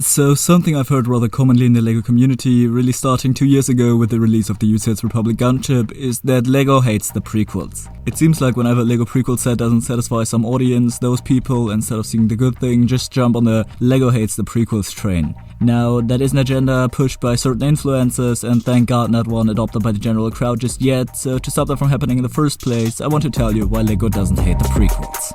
So something I've heard rather commonly in the LEGO community, really starting 2 years ago with the release of the UCS Republic Gunship, is that LEGO hates the prequels. It seems like whenever a LEGO prequel set doesn't satisfy some audience, those people, instead of seeing the good thing, just jump on the LEGO hates the prequels train. Now, that is an agenda pushed by certain influencers, and thank God not one adopted by the general crowd just yet, so to stop that from happening in the first place, I want to tell you why LEGO doesn't hate the prequels.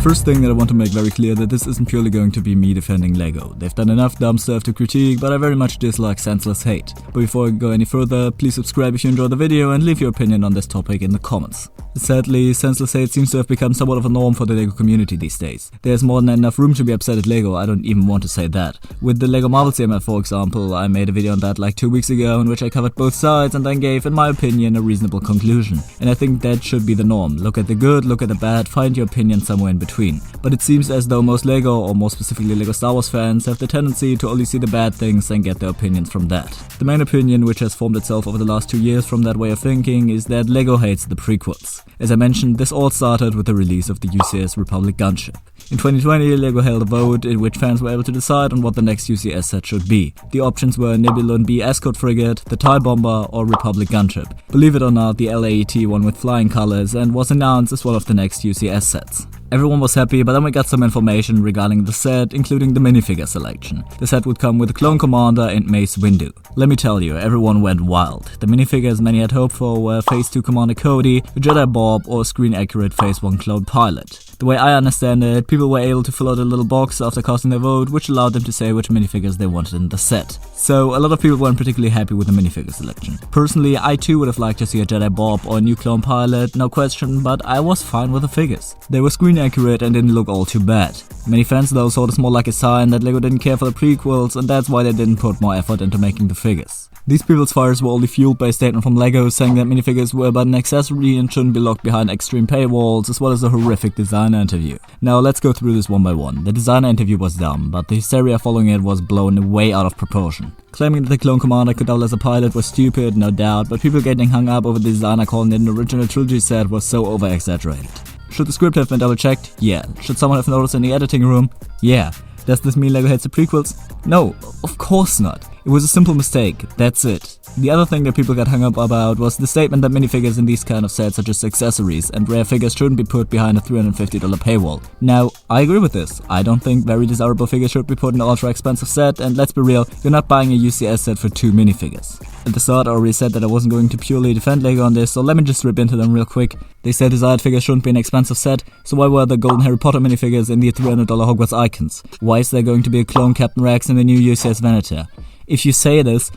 First thing that I want to make very clear that this isn't purely going to be me defending LEGO. They've done enough dumb stuff to critique, but I very much dislike senseless hate. But before I go any further, please subscribe if you enjoyed the video and leave your opinion on this topic in the comments. Sadly, senseless hate seems to have become somewhat of a norm for the LEGO community these days. There's more than enough room to be upset at LEGO, I don't even want to say that. With the LEGO Marvel CMF, for example, I made a video on that like 2 weeks ago in which I covered both sides and then gave, in my opinion, a reasonable conclusion. And I think that should be the norm. Look at the good, look at the bad, find your opinion somewhere in between. But it seems as though most LEGO, or more specifically LEGO Star Wars fans, have the tendency to only see the bad things and get their opinions from that. The main opinion, which has formed itself over the last 2 years from that way of thinking, is that LEGO hates the prequels. As I mentioned, this all started with the release of the UCS Republic Gunship. In 2020, LEGO held a vote in which fans were able to decide on what the next UCS set should be. The options were Nebulon B escort frigate, the TIE bomber, or Republic Gunship. Believe it or not, the LAET won with flying colors and was announced as one of the next UCS sets. Everyone was happy, but then we got some information regarding the set, including the minifigure selection. The set would come with a Clone Commander and Mace Windu. Let me tell you, everyone went wild. The minifigures many had hoped for were Phase 2 Commander Cody, a Jedi Bob, or a screen-accurate Phase 1 Clone Pilot. The way I understand it, people were able to fill out a little box after casting their vote, which allowed them to say which minifigures they wanted in the set. So a lot of people weren't particularly happy with the minifigure selection. Personally, I too would have liked to see a Jedi Bob or a new Clone Pilot, no question, but I was fine with the figures. They were screen accurate and didn't look all too bad. Many fans though saw this more like a sign that LEGO didn't care for the prequels, and that's why they didn't put more effort into making the figures. These people's fires were only fueled by a statement from LEGO saying that minifigures were but an accessory and shouldn't be locked behind extreme paywalls, as well as a horrific designer interview. Now let's go through this one by one. The designer interview was dumb, but the hysteria following it was blown way out of proportion. Claiming that the Clone Commander could double as a pilot was stupid, no doubt, but people getting hung up over the designer calling it an original trilogy set was so over-exaggerated. Should the script have been double-checked? Yeah. Should someone have noticed in the editing room? Yeah. Does this mean LEGO hates the prequels? No, of course not. It was a simple mistake, that's it. The other thing that people got hung up about was the statement that minifigures in these kind of sets are just accessories and rare figures shouldn't be put behind a $350 paywall. Now, I agree with this. I don't think very desirable figures should be put in an ultra expensive set, and let's be real, you're not buying a UCS set for 2 minifigures. At the start I already said that I wasn't going to purely defend LEGO on this, so let me just rip into them real quick. They said desired figures shouldn't be an expensive set, so why were the golden Harry Potter minifigures in the $300 Hogwarts icons? Why is there going to be a clone Captain Rex in the new UCS Venator? If you say this,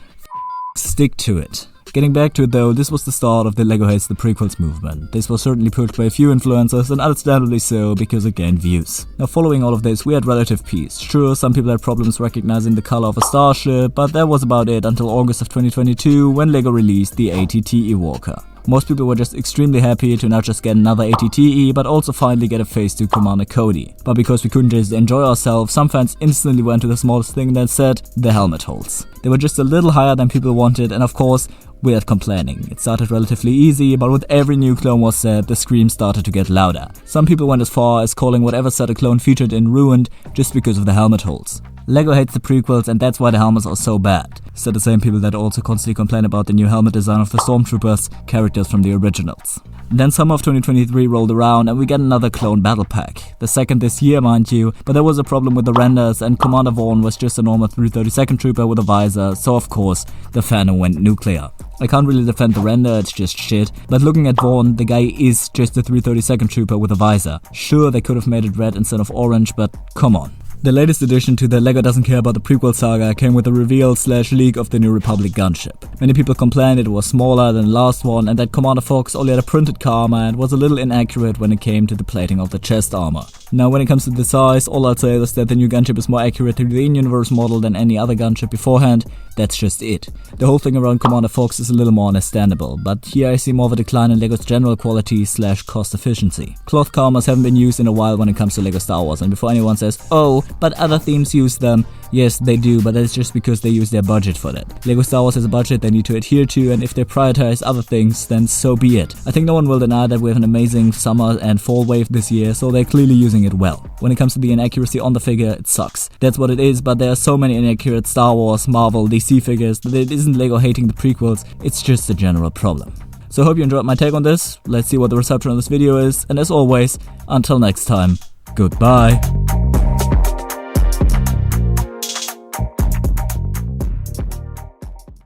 stick to it. Getting back to it though, this was the start of the LEGO hates the prequels movement. This was certainly pushed by a few influencers, and understandably so, because it gained views. Now following all of this, we had relative peace. Sure, some people had problems recognizing the color of a starship, but that was about it until August of 2022, when LEGO released the ATTE Walker. Most people were just extremely happy to not just get another ATTE, but also finally get a Phase 2 Commander Cody. But because we couldn't just enjoy ourselves, some fans instantly went to the smallest thing that said, the helmet holes. They were just a little higher than people wanted, and of course, we had complaining. It started relatively easy, but with every new clone was said, the screams started to get louder. Some people went as far as calling whatever set a clone featured in ruined just because of the helmet holes. LEGO hates the prequels, and that's why the helmets are so bad, said the same people that also constantly complain about the new helmet design of the Stormtroopers, characters from the originals. Then summer of 2023 rolled around and we got another clone battle pack. The second this year, mind you, but there was a problem with the renders and Commander Vaughn was just a normal 332nd Trooper with a visor, so of course, the fandom went nuclear. I can't really defend the render, it's just shit, but looking at Vaughn, the guy is just a 332nd Trooper with a visor. Sure, they could have made it red instead of orange, but come on. The latest addition to the LEGO doesn't care about the prequel saga came with the reveal/leak of the new Republic Gunship. Many people complained it was smaller than the last one and that Commander Fox only had a printed armor and was a little inaccurate when it came to the plating of the chest armor. Now when it comes to the size, all I'll say is that the new gunship is more accurate to the in-universe model than any other gunship beforehand. That's just it. The whole thing around Commander Fox is a little more understandable, but here I see more of a decline in LEGO's general quality / cost efficiency. Cloth counters haven't been used in a while when it comes to LEGO Star Wars, and before anyone says, oh, but other themes use them, yes they do, but that's just because they use their budget for that. LEGO Star Wars has a budget they need to adhere to, and if they prioritize other things, then so be it. I think no one will deny that we have an amazing summer and fall wave this year, so they're clearly using it well. When it comes to the inaccuracy on the figure, it sucks. That's what it is, but there are so many inaccurate Star Wars, Marvel, DC figures that it isn't LEGO hating the prequels, it's just a general problem. So I hope you enjoyed my take on this. Let's see what the reception of this video is, and as always, until next time, goodbye.